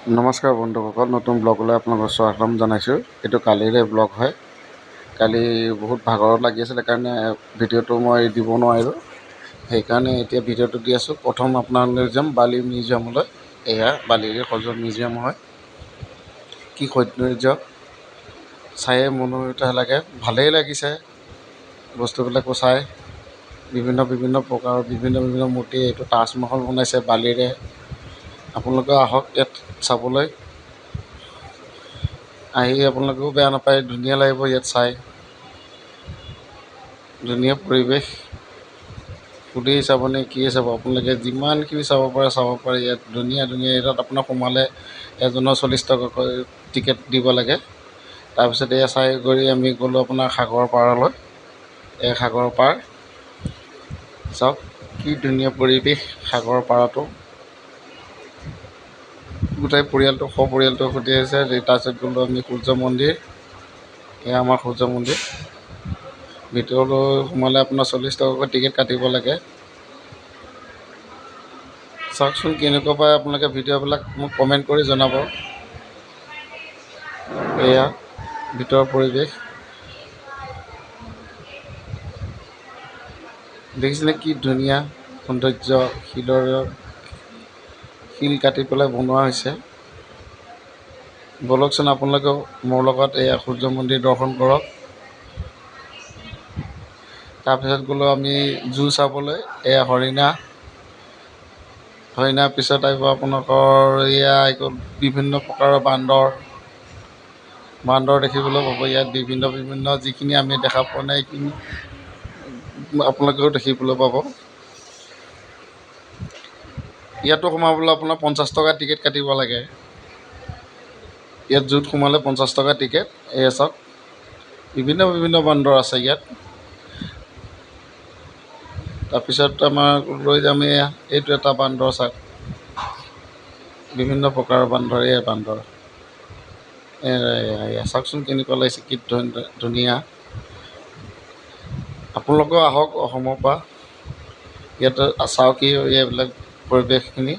নমস্কাৰ বন্ধুসকল, নতুন ব্লগলৈ আপোনালোকক স্বাগতম জনাইছোঁ। এইটো কালিৰে ব্লগ হয়। কালি বহুত ভাগৰত লাগি আছিলে কাৰণে ভিডিঅ'টো মই দিব নোৱাৰিলোঁ। সেইকাৰণে এতিয়া ভিডিঅ'টো দি আছোঁ। প্ৰথম আপোনালোকে যাম বালি মিউজিয়ামলৈ। এয়া বালিৰে সজোৱা মিউজিয়াম হয়। কি সৌন্দৰ্য, চায়ে মনোমোহিত লাগে। ভালেই লাগিছে বস্তুবিলাকো চাই। বিভিন্ন প্ৰকাৰৰ বিভিন্ন মূৰ্তি। এইটো তাজমহল বনাইছে বালিৰে। আপোনালোকে আহক ইয়াত চাবলৈ। আহি আপোনালোকেও বেয়া নাপায়, ধুনীয়া লাগিব ইয়াত চাই। ধুনীয়া পৰিৱেশ। সুধি চাবনে কি চাব, আপোনালোকে যিমানখিনি চাব পাৰে ইয়াত। ধুনীয়া ইয়াত আপোনাৰ সোমালে এজনৰ 40 টকাকৈ টিকেট দিব লাগে। তাৰপিছত এয়া চাই কৰি আমি গ'লোঁ আপোনাৰ সাগৰ পাৰলৈ। এই সাগৰ পাৰ চাওক, কি ধুনীয়া পৰিৱেশ। সাগৰ পাৰতো গোটেই পৰিয়ালটো সপৰিয়ালটোৰ সৈতে আছে। তাৰপিছত গ'লোঁ আমি সূৰ্য মন্দিৰ। এয়া আমাৰ সূৰ্য মন্দিৰ। ভিতৰলৈ সোমালে আপোনাৰ 40 টকাকৈ টিকেট কাটিব লাগে। চাওকচোন কেনেকুৱা পায় আপোনালোকে ভিডিঅ'বিলাক মোক কমেণ্ট কৰি জনাব। এয়া ভিতৰৰ পৰিৱেশ দেখিছেনে, কি ধুনীয়া সৌন্দৰ্য। শিল কাটি পেলাই বনোৱা হৈছে। ব'লকচোন আপোনালোকেও মোৰ লগত এয়া সূৰ্য মন্দিৰ দৰ্শন কৰক। তাৰপিছত গ'লোঁ আমি জু চাবলৈ। এয়া হৰিণাৰ পিছত আহিব আপোনালোকৰ এয়া গ'ল বিভিন্ন প্ৰকাৰৰ বান্দৰ দেখিবলৈ পাব ইয়াত। বিভিন্ন যিখিনি আমি দেখা পোৱা নাই সেইখিনি আপোনালোকেও দেখিবলৈ পাব। ইয়াতো সোমাবলৈ আপোনাৰ 50 টকা টিকেট কাটিব লাগে। ইয়াত জুত সোমালে 50 টকা টিকেট। এয়া চাওক, বিভিন্ন বান্দৰ আছে ইয়াত। তাৰপিছত আমাৰ লৈ যাম এইটো এটা বান্দৰ চাওক, বিভিন্ন প্ৰকাৰৰ বান্দৰ। এয়া বান্দৰ এয়া চাওকচোন কেনেকুৱা লাগিছে, কি ধুনীয়া। আপোনালোকেও আহক অসমৰ পৰা। ইয়াত চাওক এইবিলাক পৰিৱেশখিনি।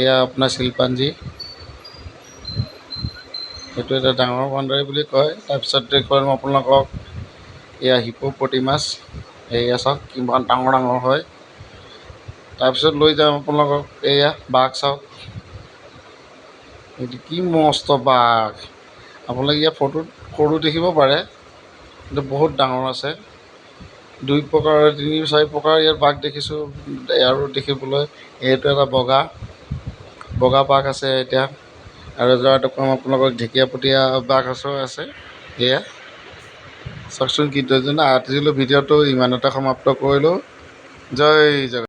এয়া আপোনাৰ চিলপাঞ্জী, সেইটো এটা ডাঙৰ বান্দৰে বুলি কয়। তাৰপিছত দেখুৱাম আপোনালোকক এয়া হিপ'পটেমাছ। এয়া চাওক কিমান ডাঙৰ হয়। তাৰপিছত লৈ যাম আপোনালোকক এয়া বাঘ চাওক, এইটো কি মস্ত বাঘ। আপোনালোকে ইয়াত ফটোত সৰু দেখিব পাৰে, কিন্তু বহুত ডাঙৰ আছে। 2 প্ৰকাৰৰ 3-4 প্ৰকাৰৰ ইয়াত বাঘ দেখিছোঁ আৰু দেখিবলৈ। এইটো এটা বগা বাঘ আছে এতিয়া। আৰু এজোৰা দেখুৱাম আপোনালোকক ঢেকীয়াপতীয়া বাঘ আছে। এয়া চাওকচোন কি ধুনীয়া। আজিলৈ ভিডিঅ'টো ইমানতে সমাপ্ত কৰিলোঁ। জয় জগন্নাথ।